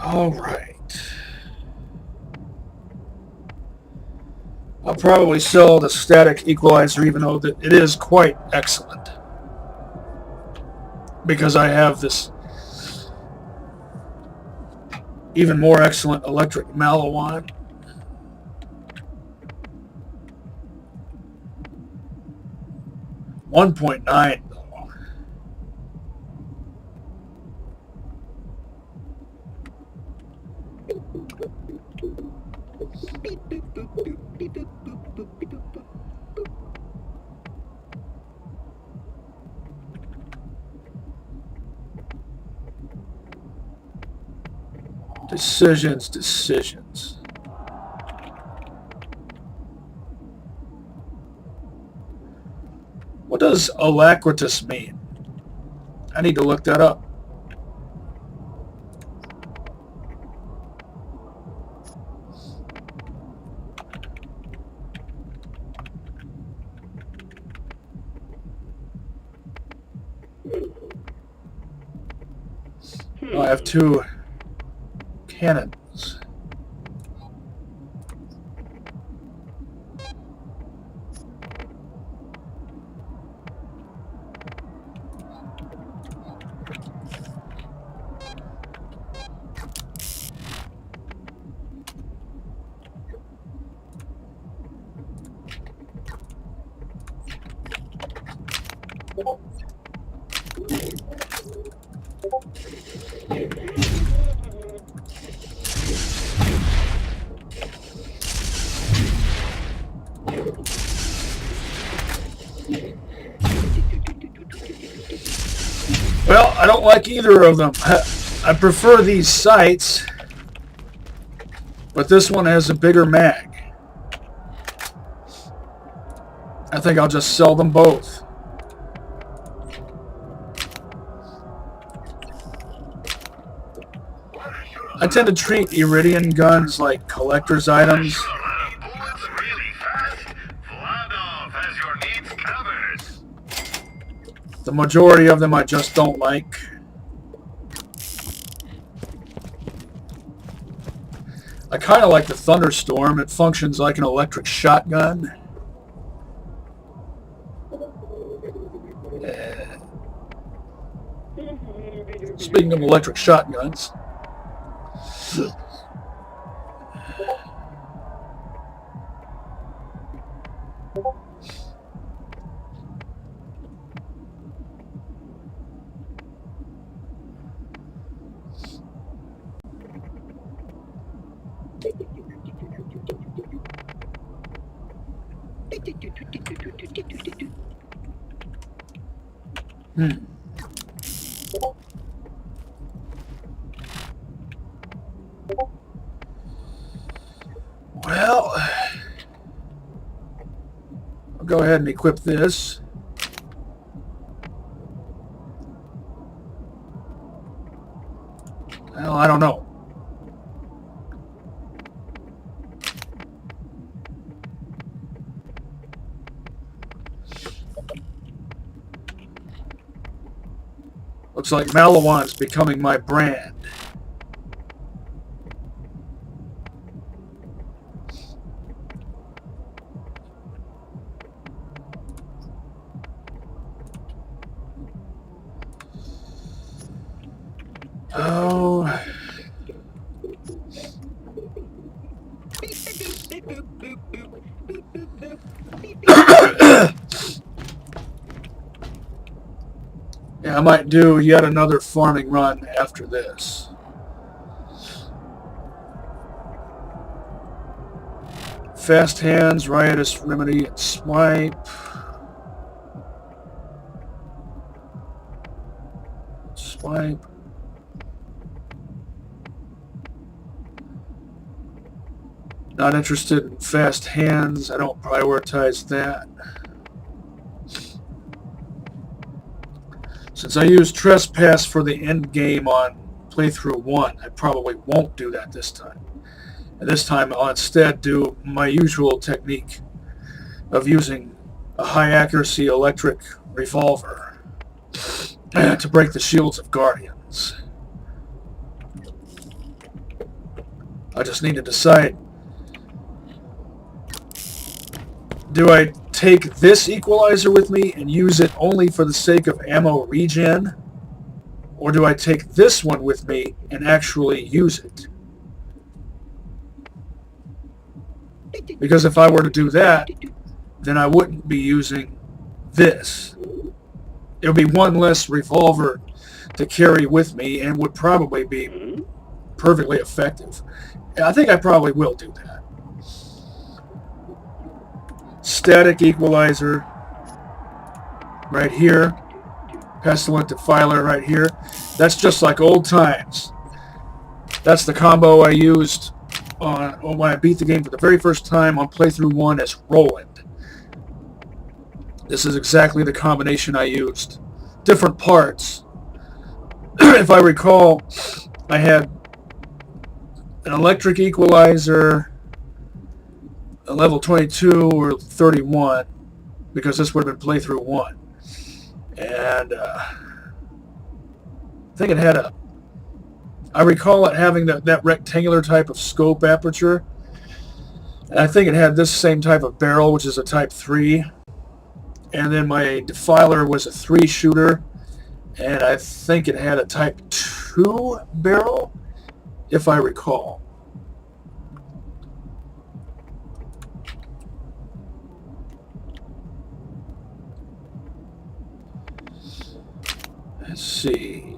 All right. I'll probably sell the static equalizer, even though it is quite excellent, because I have this even more excellent electric mallow on. $1.9 though. Decisions. What does alacritus mean? I need to look that up. Oh, I have 2 cannons. Well, I don't like either of them. I prefer these sights, but this one has a bigger mag. I think I'll just sell them both. I tend to treat Iridian guns like collector's items. The majority of them I just don't like. I kind of like the Thunderstorm. It functions like an electric shotgun. Speaking of electric shotguns. Well, I'll go ahead and equip this. Well, I don't know. Looks like Malawan's becoming my brand. Oh. Yeah, I might do yet another farming run after this. Fast hands, riotous remedy, and swipe. Swipe. Not interested in fast hands. I don't prioritize that. Since I used Trespass for the end game on Playthru-1, I probably won't do that this time. And this time I'll instead do my usual technique of using a high-accuracy electric revolver to break the shields of Guardians. I just need to decide, do I take this equalizer with me and use it only for the sake of ammo regen? Or do I take this one with me and actually use it? Because if I were to do that, then I wouldn't be using this. It would be one less revolver to carry with me and would probably be perfectly effective. I think I probably will do that. Static equalizer right here. Pestilent Defiler right here. That's just like old times. That's the combo I used when I beat the game for the very first time on Playthru-1 as Roland. This is exactly the combination I used. Different parts. If I recall, I had an electric equalizer, a level 22 or 31, because this would have been Playthru-1. And I think it had I recall it having that rectangular type of scope aperture. And I think it had this same type of barrel, which is a type 3. And then my defiler was a 3-shooter. And I think it had a type 2 barrel, if I recall. Let's see.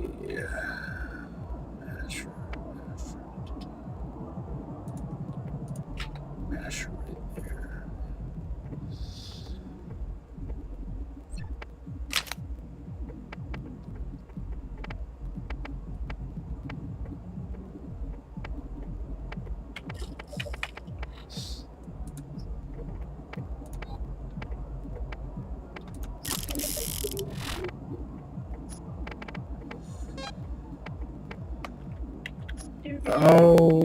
Mash right there. Oh.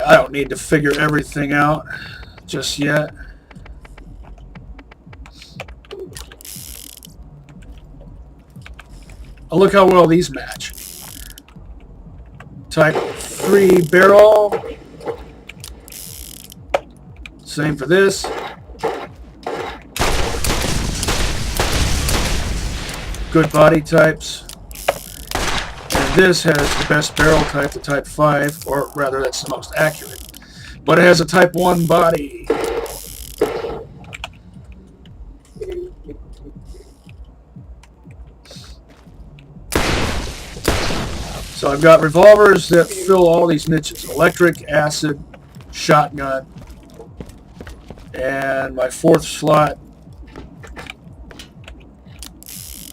I don't need to figure everything out just yet. Oh, look how well these match. Type 3 barrel. Same for this. Good body types. And this has the best barrel type, the type 5, or rather that's the most accurate. But it has a type 1 body. So I've got revolvers that fill all these niches. Electric, acid, shotgun. And my 4th slot,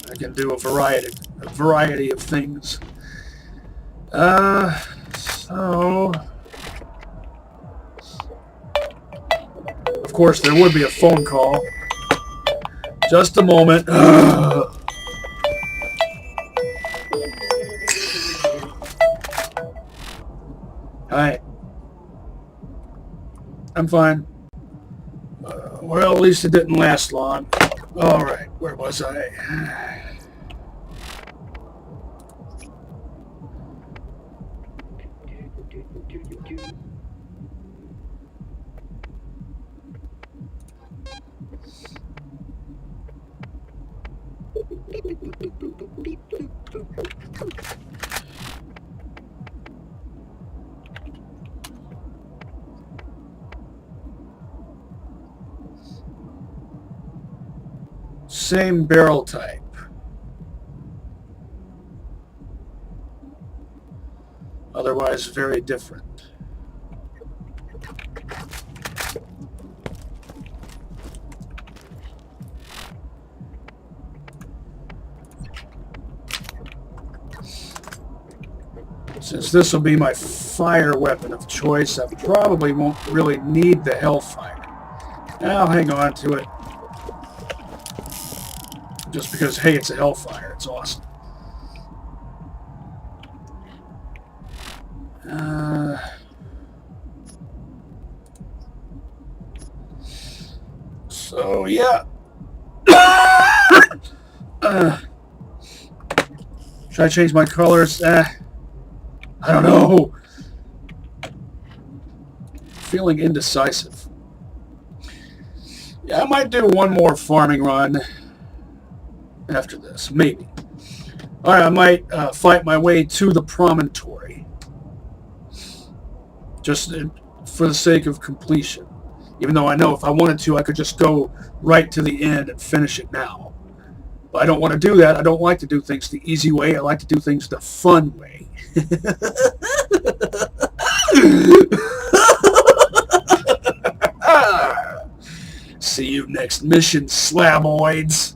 I can do a variety of things. So of course there would be a phone call. Just a moment. Hi. I'm fine. Well, at least it didn't last long. All right, where was I? Same barrel type. Otherwise very different. Since this will be my fire weapon of choice, I probably won't really need the Hellfire. I'll hang on to it. Just because, hey, it's a Hellfire. It's awesome. So, yeah. Should I change my colors? I don't know. Feeling indecisive. Yeah, I might do one more farming run after this, maybe. Alright, I might fight my way to the promontory. Just for the sake of completion. Even though I know if I wanted to, I could just go right to the end and finish it now. But I don't want to do that. I don't like to do things the easy way. I like to do things the fun way. See you next mission, slaboids.